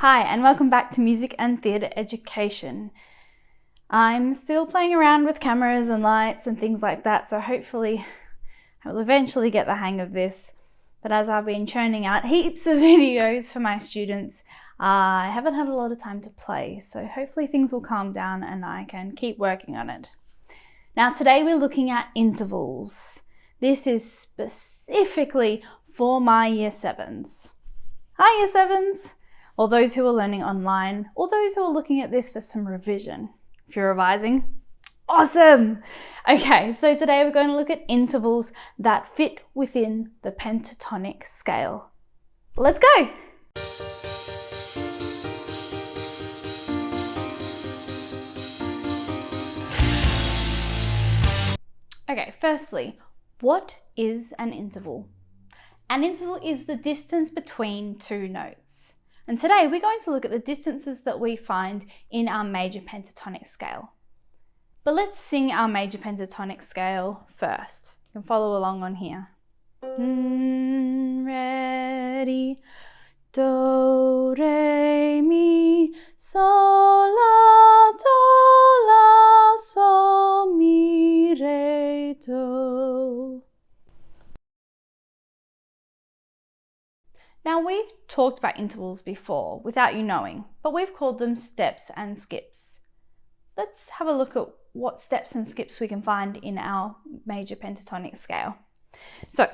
Hi, and welcome back to Music and Theatre Education. I'm still playing around with cameras and lights and things like that, so hopefully I will eventually get the hang of this. But as I've been churning out heaps of videos for my students, I haven't had a lot of time to play, so hopefully things will calm down and I can keep working on it. Now today we're looking at intervals. This is specifically for my Year 7s. Hi Year 7s! Or those who are learning online, or those who are looking at this for some revision. If you're revising, awesome! Okay, so today we're going to look at intervals that fit within the pentatonic scale. Let's go! Okay, firstly, what is an interval? An interval is the distance between two notes. And today we're going to look at the distances that we find in our major pentatonic scale. But let's sing our major pentatonic scale first. You can follow along on here. Ready, do, re, mi, sol, la, do, la, sol, mi, re, do. Now we've talked about intervals before without you knowing, but we've called them steps and skips. Let's have a look at what steps and skips we can find in our major pentatonic scale. So,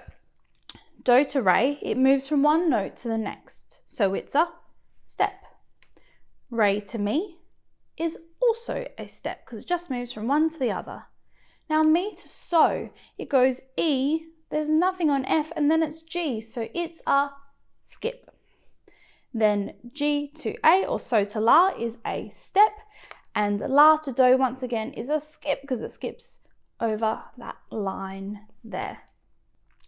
do to re, it moves from one note to the next, so it's a step. Re to mi is also a step because it just moves from one to the other. Now mi to so, it goes E, there's nothing on F, and then it's G, so it's a skip. Then G to A or so to La is a step, and La to Do once again is a skip because it skips over that line there.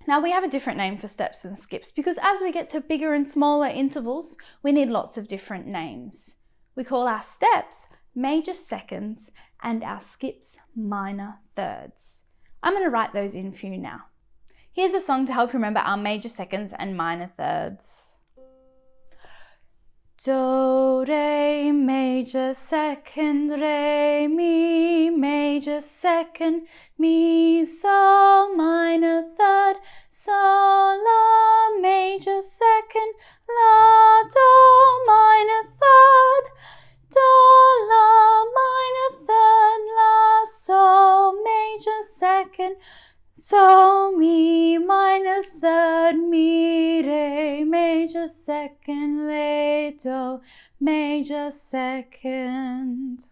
Now we have a different name for steps and skips because as we get to bigger and smaller intervals, we need lots of different names. We call our steps major seconds and our skips minor thirds. I'm going to write those in for you now. Here's a song to help you remember our major seconds and minor thirds. Do, re, major second, re, mi, major second, mi, sol, minor third, sol, la, major second, la, do, minor third, do, la, minor third, la, sol, major second, so, mi, minor third, mi, re, major second, re, do, major second.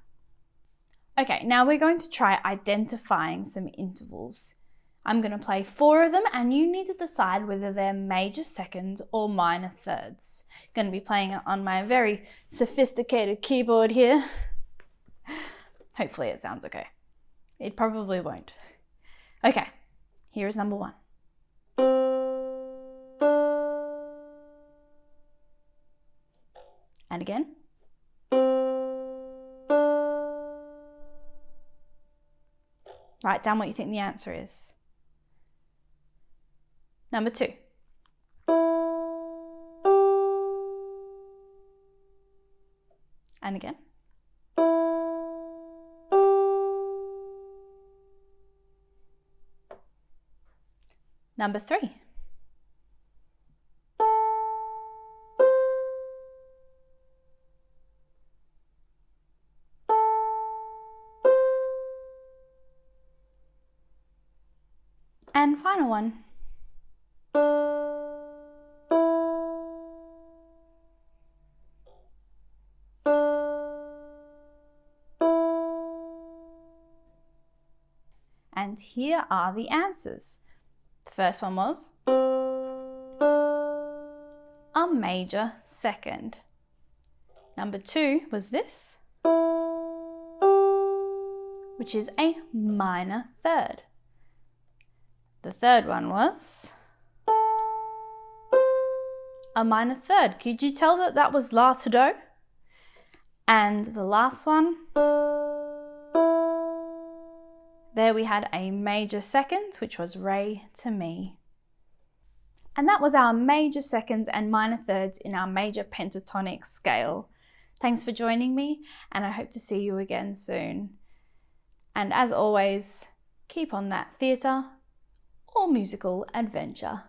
Okay, now we're going to try identifying some intervals. I'm going to play 4 of them and you need to decide whether they're major seconds or minor thirds. I'm going to be playing it on my very sophisticated keyboard here. Hopefully it sounds okay. It probably won't. Okay. Here is number 1. And again. Write down what you think the answer is. Number 2. And again. Number 3. And final one. And here are the answers. The first one was a major second. Number 2 was this, which is a minor third. The third one was a minor third. Could you tell that that was La to Do? And the last one, there we had a major second, which was Re to Mi. And that was our major seconds and minor thirds in our major pentatonic scale. Thanks for joining me, and I hope to see you again soon. And as always, keep on that theatre or musical adventure.